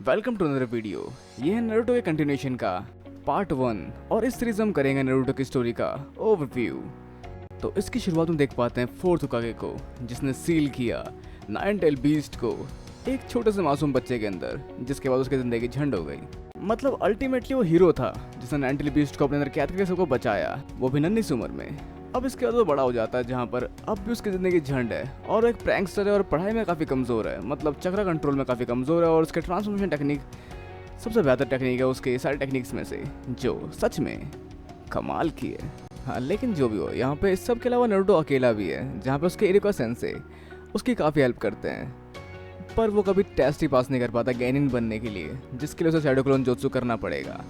Welcome to another video. ये है Naruto के कंटिन्यूएशन का पार्ट 1 और इस सीरीज हम करेंगे नारुतो की स्टोरी का ओवरव्यू। तो इसकी शुरुआत हम देख पाते हैं फोर्थ होकागे को, जिसने सील किया नाइन टेल बीस्ट को एक छोटे से मासूम बच्चे के अंदर, जिसके बाद उसकी जिंदगी झंड हो गई। मतलब अल्टीमेटली वो हीरो था जिसने नाइन टेल बीस्ट को अपने अंदर कैद करके सबको बचाया, वो भी नन्ही सी उम्र में। अब इसके बाद वो बड़ा हो जाता है, जहाँ पर अब भी उसकी ज़िंदगी झंड है और एक प्रैंकस्टर है और पढ़ाई में काफ़ी कमज़ोर है। मतलब चक्रा कंट्रोल में काफ़ी कमज़ोर है और उसके ट्रांसफॉर्मेशन टेक्निक सबसे बेहतर टेक्निक है उसके सारे टेक्निक्स में से, जो सच में कमाल की है। हाँ, लेकिन जो भी हो, यहाँ पे इस सब के अलावा नारुतो अकेला भी है, जहाँ पे उसके इरुका सेंसे उसकी काफ़ी हेल्प करते हैं। पर वो कभी टेस्ट ही पास नहीं कर पाता गेनिन बनने के लिए, जिसके लिए उसे शैडो क्लोन जोत्सु करना पड़ेगा।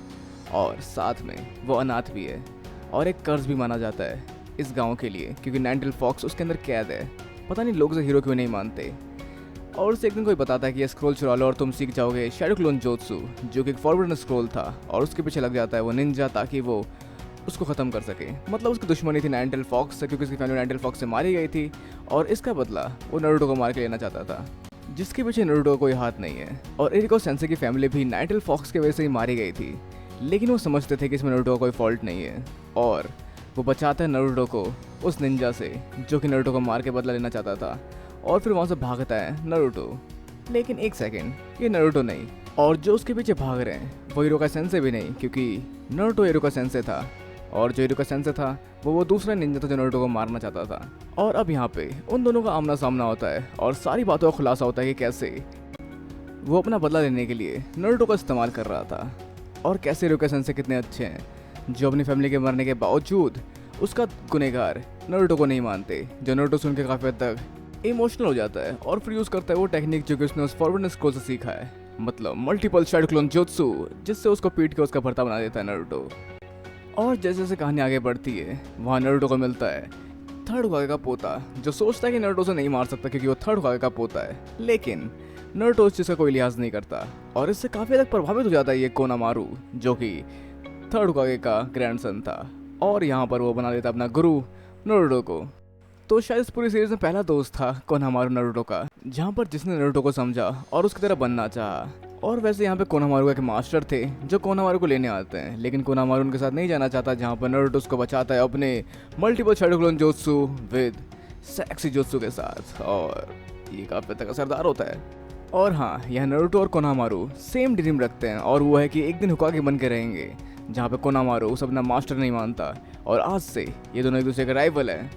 और साथ में वो अनाथ भी है और एक कर्ज भी माना जाता है इस गांव के लिए, क्योंकि नाइन टेल फॉक्स उसके अंदर कैद है। पता नहीं लोग उसे हीरो क्यों नहीं मानते। और उसे एक दिन कोई बताता है कि ये स्क्रोल चुरा लो और तुम सीख जाओगे शैडो क्लोन जोत्सु, जो कि एक फॉरवर्डन स्क्रोल था, और उसके पीछे लग जाता है वो निंजा ताकि वो उसको ख़त्म कर सके। मतलब उसकी दुश्मनी थी नाइन टेल फॉक्स से, क्योंकि उसकी फैमिली नाइन टेल फॉक्स से मारी गई थी और इसका बदला वो नारुतो को मार के लेना चाहता था, जिसके पीछे नारुतो का कोई हाथ नहीं है। और इरिको सेंसे की फैमिली भी नाइन टेल फॉक्स की वजह से ही मारी गई थी, लेकिन वो समझते थे कि इसमें नारुतो का कोई फॉल्ट नहीं है। और वो बचाता है नारुतो को उस निंजा से जो कि नारुतो को मार के बदला लेना चाहता था, और फिर वहाँ से भागता है नारुतो। लेकिन एक सेकंड, ये नारुतो नहीं, और जो उसके पीछे भाग रहे हैं वो इरुका सेंसे भी नहीं, क्योंकि नारुतो इरुका सेंसे था और जो इरुका सेंसे था वो दूसरा निंजा था जो नारुतो को मारना चाहता था। और अब यहाँ पे उन दोनों का आमना सामना होता है और सारी बातों का खुलासा होता है कि कैसे वो अपना बदला लेने के लिए नारुतो का इस्तेमाल कर रहा था, और कैसे इरुका सेंसे कितने अच्छे हैं जो अपनी फैमिली के मरने के बावजूद उसका गुनहगार नारुतो को नहीं मानते। जो नारुतो सुन के काफ़ी हद तक इमोशनल हो जाता है और फिर यूज़ करता है वो टेक्निक जो कि उसने उस फॉरवर्डन स्क्रोल से सीखा है, मतलब मल्टीपल शैडो क्लोन जोत्सु, जिससे उसको पीट के उसका भर्ता बना देता है नारुतो। और जैसे जैसे कहानी आगे बढ़ती है, वहाँ नारुतो को मिलता है थर्ड होकागे का पोता, जो सोचता है कि नारुतो से नहीं मार सकता क्योंकि वो थर्ड होकागे का पोता है। लेकिन नारुतो उस चीज़ का कोई लिहाज नहीं करता और इससे काफ़ी हद तक प्रभावित हो जाता है ये कोनामारू, जो कि थर्ड होकागे का ग्रैंडसन था, और यहाँ पर वो बना देता अपना गुरु नारुतो को। तो शायद इस पूरी सीरीज में पहला दोस्त था कोनामारू नारुतो का, जहाँ पर जिसने नारुतो को समझा और उसकी तरह बनना चाहा। और वैसे यहाँ पे कोनामारू के मास्टर थे जो कोनामारू को लेने आते हैं, लेकिन कोनामारू उनके साथ नहीं जाना चाहता, जहाँ पर नारुतो उसको बचाता है अपने multiple shadow clone jutsu with sexy jutsu के साथ, और ये काफ़ी तक असरदार होता है। और हाँ, यह नारुतो और कोनामारू सेम ड्रीम रखते हैं, और वो है कि एक दिन होकागे बन के रहेंगे, जहाँ पे कोनामारू उसे अपना मास्टर नहीं मानता, और आज से ये दोनों एक दूसरे के राइवल हैं।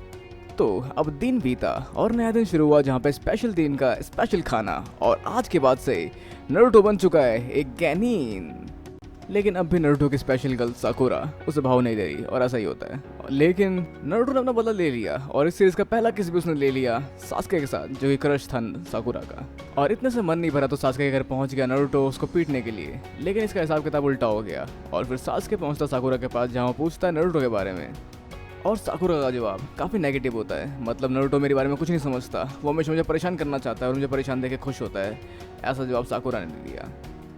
तो अब दिन बीता और नया दिन शुरू हुआ, जहाँ पे स्पेशल दिन का स्पेशल खाना, और आज के बाद से नारुतो बन चुका है एक गैनिन। लेकिन अब भी नारुतो की स्पेशल गर्ल साकुरा उसे भाव नहीं दे रही, और ऐसा ही होता है। लेकिन नारुतो ने अपना बदला ले लिया और इस सीरीज का पहला किस भी उसने ले लिया सास्के के साथ, जो कि क्रश था साकुरा का। और इतने से मन नहीं भरा तो सास्के के घर पहुंच गया नारुतो उसको पीटने के लिए, लेकिन इसका हिसाब किताब उल्टा हो गया और फिर सास्के पहुंचता साकुरा के पास, जहाँ पूछता है नारुतो के बारे में, और साकुरा का जवाब काफ़ी नेगेटिव होता है। मतलब नारुतो मेरे बारे में कुछ नहीं समझता, वो हमेशा मुझे परेशान करना चाहता है और मुझे परेशान देख के खुश होता है, ऐसा जवाब साकुरा ने दिया।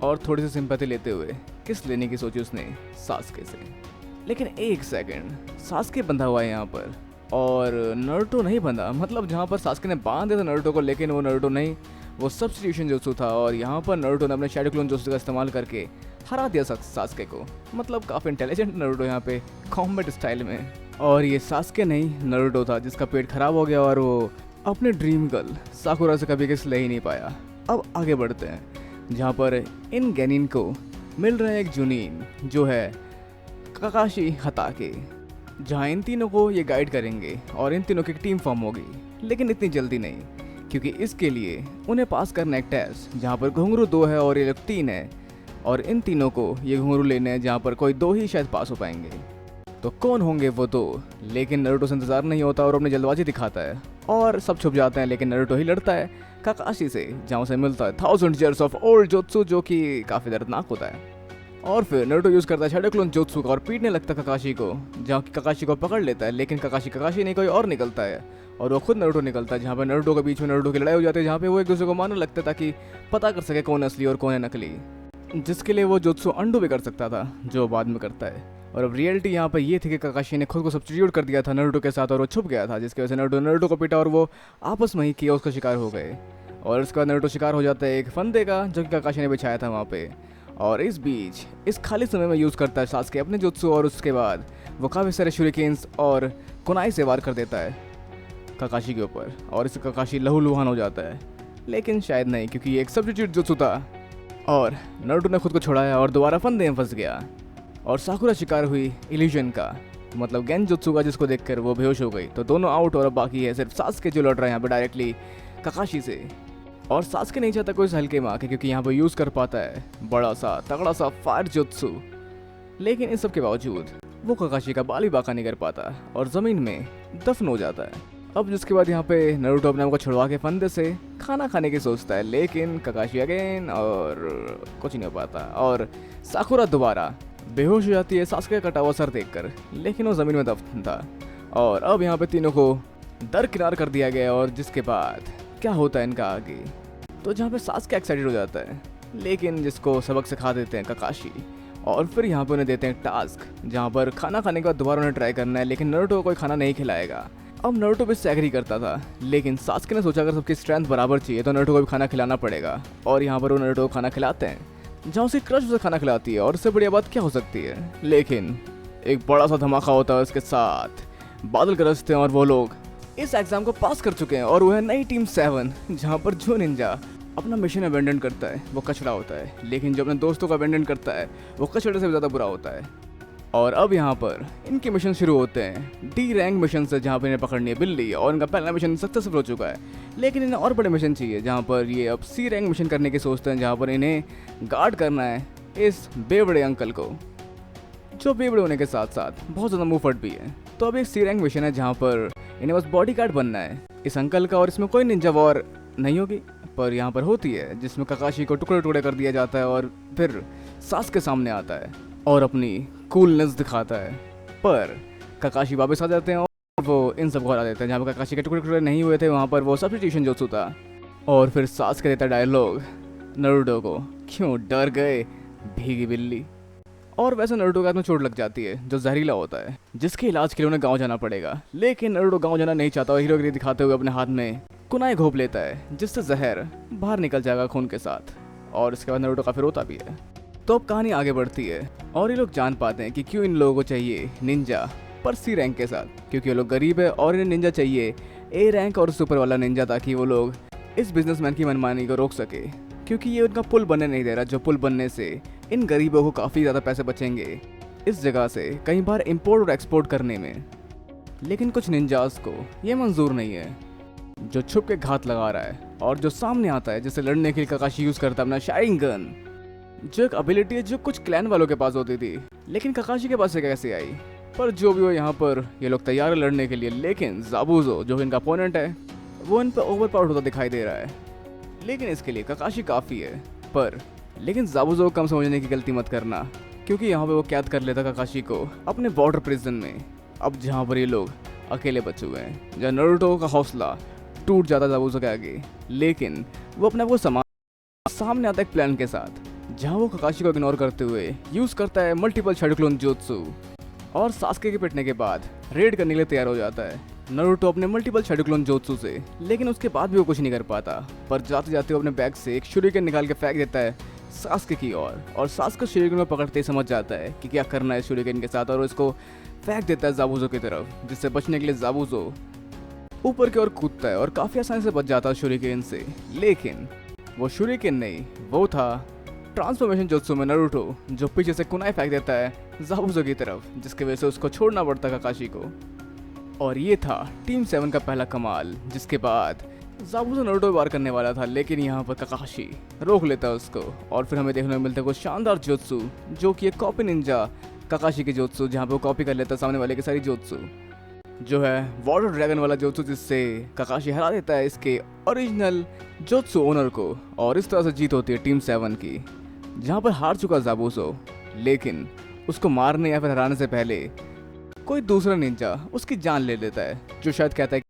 और थोड़ी सी सिंपैथी लेते हुए किस लेने की सोची उसने सास्के से। लेकिन एक सेकंड, सास्के बंधा हुआ है यहाँ पर और नारुतो नहीं बंधा। मतलब जहाँ पर सास्के ने बांध दिया था नारुतो को, लेकिन वो नारुतो नहीं, वो सब्स्टिट्यूशन जोत्सु था, और यहाँ पर नारुतो ने अपने शैडो क्लोन जोत्सु का इस्तेमाल करके हरा दिया सास्के को। मतलब काफ़ी इंटेलिजेंट नारुतो यहाँ पे कॉम्बैट स्टाइल में। और ये सास्के नहीं, नारुतो था जिसका पेट खराब हो गया और वो अपने ड्रीम गर्ल साकुरा से कभी किस ले ही नहीं पाया। अब आगे बढ़ते हैं, जहाँ पर इन गैनिन को मिल रहा है एक जुनीन जो है काकाशी हताके, जहाँ इन तीनों को ये गाइड करेंगे और इन तीनों की टीम फॉर्म होगी। लेकिन इतनी जल्दी नहीं, क्योंकि इसके लिए उन्हें पास करना एक टेस्ट, जहाँ पर घुंघरू 2 है और ये लोग 3 है, और इन तीनों को ये घुंघरू लेने हैं, जहाँ पर कोई 2 ही शायद पास हो पाएंगे। तो कौन होंगे वो 2? लेकिन नारुतो से इंतजार नहीं होता और अपनी जल्दबाजी दिखाता है और सब छुप जाते हैं, लेकिन नारुतो ही लड़ता है काकाशी से, जहाँ उसे मिलता है 1000 ईयर्स ऑफ ओल्ड जोत्सु, जो कि काफ़ी दर्दनाक होता है। और फिर नारुतो यूज़ करता है शैडो क्लोन जोत्सु का और पीटने लगता है काकाशी को, जहाँ की काकाशी को पकड़ लेता है, लेकिन काकाशी नहीं, कोई और निकलता है, और वो खुद नारुतो निकलता है, जहाँ पर नारुतो के बीच में नारुतो की लड़ाई हो जाती है, जहाँ पे वो एक दूसरे को मारने लगता है ताकि पता कर सके कौन असली और कौन है नकली, जिसके लिए वो जोत्सु अंडू भी कर सकता था, जो बाद में करता है। और अब रियलिटी यहाँ पर ये थी कि काकाशी ने खुद को सब्स्टिट्यूट कर दिया था नारुतो के साथ और वो छुप गया था, जिसकी वजह से नारुतो को पीटा और वो आपस में ही कियोस का शिकार हो गए। और उसके बाद नारुतो शिकार हो जाता है एक फंदे का जो कि काकाशी ने बिछाया था वहाँ पे। और इस बीच इस खाली समय में यूज़ करता है सास्के अपने जुत्सु, और उसके बाद वो काफ़ी सारे शूरिकेन्स और कुनाई से वार कर देता है काकाशी के ऊपर, और इससे काकाशी लहूलुहान हो जाता है। लेकिन शायद नहीं, क्योंकि ये एक सब्स्टिट्यूट जुत्सु था और नारुतो ने खुद को छुड़ाया और दोबारा फंदे में फंस गया। और साकुरा शिकार हुई इल्यूजन का, मतलब गेंजुत्सु का, जिसको देखकर वो बेहोश हो गई। तो दोनों आउट, और अब बाकी है सिर्फ सास्के जो लड़ रहा है यहाँ पे डायरेक्टली काकाशी से। और सास्के नहीं चाहता कोई इस हल्के में आके, क्योंकि यहाँ पर यूज़ कर पाता है बड़ा सा तगड़ा सा फायर जुत्सु। लेकिन इस सब के बावजूद वो काकाशी का बाल भी बाका नहीं कर पाता और ज़मीन में दफन हो जाता है। अब जिसके बाद यहाँ पे नारुतो अपने आप को छुड़वा के फंदे से खाना खाने की सोचता है, लेकिन काकाशी अगेन और कुछ नहीं हो पाता। और साकुरा दोबारा बेहोश हो जाती है सास्के का कटा हुआ सर देखकर, लेकिन वो ज़मीन में दफन था। और अब यहाँ पे तीनों को दरकिनार कर दिया गया। और जिसके बाद क्या होता है इनका आगे, तो जहाँ पे सास्के एक्साइटेड हो जाता है, लेकिन जिसको सबक सिखा देते हैं काकाशी। और फिर यहाँ पे उन्हें देते हैं टास्क, जहाँ पर खाना खाने के बाद दोबारा उन्हें ट्राई करना है, लेकिन नारुतो को कोई खाना नहीं खिलाएगा। अब नारुतो भी इससे एग्री करता था, लेकिन सास्के ने सोचा अगर सबकी स्ट्रेंथ बराबर चाहिए तो नारुतो को भी खाना खिलाना पड़ेगा। और यहाँ पर वो नारुतो को खाना खिलाते हैं, जहाँ उसकी क्रश उसे खाना खिलाती है, और उससे बढ़िया बात क्या हो सकती है। लेकिन एक बड़ा सा धमाका होता है उसके साथ, बादल गरजते हैं और वो लोग इस एग्जाम को पास कर चुके हैं। और वो है नई टीम 7, जहाँ पर जो निंजा अपना मिशन अबेंडन करता है वो कचड़ा होता है, लेकिन जो अपने दोस्तों का अबेंडन करता है वो कचड़े से भी ज़्यादा बुरा होता है। और अब यहाँ पर इनके मिशन शुरू होते हैं डी रैंक मिशन से, जहाँ पर इन्हें पकड़नी है बिल्ली, और इनका पहला मिशन सक्सेसफुल हो चुका है। लेकिन इन्हें और बड़े मिशन चाहिए, जहाँ पर ये अब सी रैंक मिशन करने की सोचते हैं, जहाँ पर इन्हें गार्ड करना है इस बेबड़े अंकल को, जो बेबड़े होने के साथ साथ बहुत ज़्यादा मुँहफट भी है। तो अब एक सी रैंक मिशन है जहाँ पर इन्हें बस बॉडी गार्ड बनना है इस अंकल का, और इसमें कोई निंजा वॉर नहीं होगी, पर यहाँ पर होती है, जिसमें काकाशी को टुकड़े टुकड़े कर दिया जाता है और फिर सास्के सामने आता है और अपनी कूलनेस दिखाता है। पर काकाशी वापस आ जाते हैं और वो इन सबको हरा देते हैं। जहाँ पर काकाशी के टुकड़े टुकड़े नहीं हुए थे, वहाँ पर वो सब्स्टिट्यूशन जुत्सु था। और फिर सास्के देता डायलॉग नारुतो को, क्यों डर गए भीगी बिल्ली। और वैसे नारुतो के हाथ में चोट लग जाती है जो जहरीला होता है, जिसके इलाज के लिए उन्हें गाँव जाना पड़ेगा। लेकिन नारुतो गाँव जाना नहीं चाहता और हीरोगिरी दिखाते हुए अपने हाथ में कुनाई घोंप लेता है, जिससे जहर बाहर निकल जाएगा खून के साथ। और इसके बाद नारुतो काफी रोता भी है। तो अब कहानी आगे बढ़ती है और ये लोग जान पाते हैं कि क्यों इन लोगों को चाहिए निंजा पर सी रैंक के साथ, क्योंकि ये लोग गरीब है और इन्हें निंजा चाहिए ए रैंक और सुपर वाला निंजा, ताकि वो लोग इस बिजनेसमैन की मनमानी को रोक सके, क्योंकि ये उनका पुल बनने नहीं दे रहा, जो पुल बनने से इन गरीबों को काफ़ी ज़्यादा पैसे बचेंगे इस जगह से कई बार इम्पोर्ट और एक्सपोर्ट करने में। लेकिन कुछ निंजास को ये मंजूर नहीं है, जो छुप के घात लगा रहा है और जो सामने आता है, जिसे लड़ने के लिए काकाशी यूज़ करता है अपना शारिंगन, जो एक एबिलिटी है जो कुछ क्लैन वालों के पास होती थी, लेकिन काकाशी के पास से कैसे आई। पर जो भी हो, यहाँ पर ये लोग तैयार है लड़ने के लिए। लेकिन ज़ाबुज़ो जो इनका अपोनेंट है वो इन पर ओवर पावर्ड होता दिखाई दे रहा है, लेकिन इसके लिए काकाशी काफ़ी है। पर लेकिन ज़ाबुज़ो को कम समझने की गलती मत करना, क्योंकि यहाँ पे वो कैद कर लेता काकाशी को अपने वाटर प्रिजन में, अब जहाँ पर ये लोग अकेले बचे हुए हैं, जहाँ नारुतो का हौसला टूट जाता ज़ाबुज़ो के आगे। लेकिन वो अपने आप को सामने आता है एक प्लान के साथ, जहाँ वो काकाशी को इग्नोर करते हुए यूज़ करता है मल्टीपल शैडो क्लोन जुत्सु, और सास्के के पिटने के बाद रेड करने के लिए तैयार हो जाता है नारुतो अपने मल्टीपल शैडो क्लोन जुत्सु से। लेकिन उसके बाद भी वो कुछ नहीं कर पाता, पर जाते जाते वो अपने बैग से एक शूरिकेन निकाल के फेंक देता है सास्के की ओर, और सास्के शूरिकेन में पकड़ते ही समझ जाता है कि क्या करना है शूरिकेन के साथ, और उसको फेंक देता है ज़ाबुज़ो की तरफ, जिससे बचने के लिए ज़ाबुज़ो ऊपर की ओर कूदता है और काफ़ी आसानी से बच जाता है शूरिकेन से। लेकिन वो शूरिकेन नहीं, वो था ट्रांसफॉर्मेशन जुत्सु में नारुतो, जो पीछे से कुनाई फेंक देता है ज़ाबुज़ो की तरफ, जिसकी वजह से उसको छोड़ना पड़ता काकाशी को। और ये था टीम 7 का पहला कमाल, जिसके बाद ज़ाबुज़ो नारुतो वार करने वाला था, लेकिन यहाँ पर काकाशी रोक लेता है उसको। और फिर हमें देखने को मिलता है कुछ शानदार जुत्सु, जो कि एक कॉपी निंजा काकाशी की जुत्सु, जहाँ पे वो कॉपी कर लेता है सामने वाले की सारी जुत्सु, जो है वाटर ड्रैगन वाला जुत्सु, जिससे काकाशी हरा देता है इसके ओरिजिनल जुत्सु ओनर को। और इस तरह से जीत होती है टीम 7 की, जहाँ पर हार चुका ज़ाबुज़ो, लेकिन उसको मारने या फिर हराने से पहले कोई दूसरा निंजा उसकी जान ले लेता है, जो शायद कहता है कि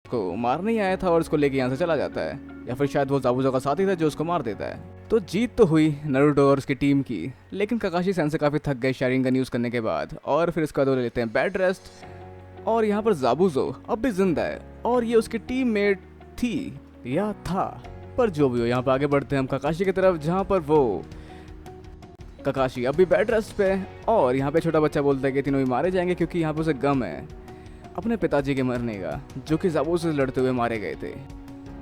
उसको मारने ही आया था और उसको लेके यहाँ से चला जाता है, या फिर शायद वो ज़ाबुज़ो का साथी था जो उसको मार देता है। तो जीत तो हुई नारुतो और उसकी टीम की, लेकिन काकाशी सेंसे काफ़ी थक गए शारिंगन यूज़ करने के बाद, और फिर इसका दो ले लेते हैं बेड रेस्ट। और यहाँ पर ज़ाबुज़ो अब भी जिंदा है, और ये उसकी टीममेट थी या था, पर जो भी हो, यहाँ पे आगे बढ़ते हैं हम काकाशी की तरफ, जहाँ पर वो काकाशी अभी बेड रेस्ट पे है और यहाँ पे छोटा बच्चा बोलता है कि तीनों ही मारे जाएंगे क्योंकि यहाँ पे उसे गम है अपने पिताजी के मरने का, जो कि ज़ाबू से लड़ते हुए मारे गए थे।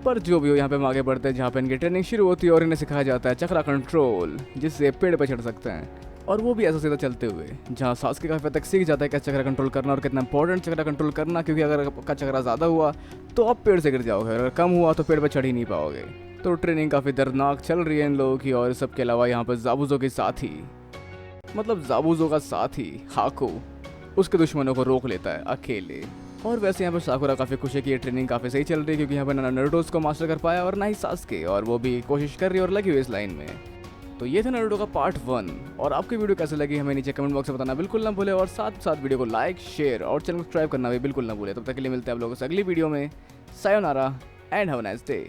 पर जो भी हो, यहाँ पे हम आगे बढ़ते हैं जहाँ पे इनकी ट्रेनिंग शुरू होती है और इन्हें सिखाया जाता है चक्रा कंट्रोल, जिससे पेड़ पे चढ़ सकते हैं और वो भी ऐसा सीधा चलते हुए, जहाँ सासुके काफी तक सीख जाता है कैसे चक्रा कंट्रोल करना और कितना इंपॉर्टेंट चक्रा कंट्रोल करना, क्योंकि अगर आपका चक्रा ज़्यादा हुआ तो आप पेड़ से गिर जाओगे, अगर कम हुआ तो पेड़ पर चढ़ ही नहीं पाओगे। तो ट्रेनिंग काफ़ी दर्दनाक चल रही है इन लोगों की, और सबके अलावा यहाँ पर ज़ाबुज़ो के साथी, मतलब ज़ाबुज़ो का साथी हाको उसके दुश्मनों को रोक लेता है अकेले। और वैसे यहाँ पर साकुरा काफ़ी खुश है कि ये ट्रेनिंग काफ़ी सही चल रही है, क्योंकि यहाँ पर ना नारुतो को मास्टर कर पाया और ना ही सासुके, और वो भी कोशिश कर रही है और लगी हुई इस लाइन में। तो ये था नारुतो का पार्ट 1, और आपकी वीडियो कैसे लगी हमें नीचे कमेंट बॉक्स में बताना बिल्कुल ना भूले, और साथ साथ वीडियो को लाइक, शेयर और चैनल को सब्सक्राइब करना भी बिल्कुल ना भूले। तब तक के लिए मिलते हैं आप लोगों को अगली वीडियो में। Sayonara and have a nice day.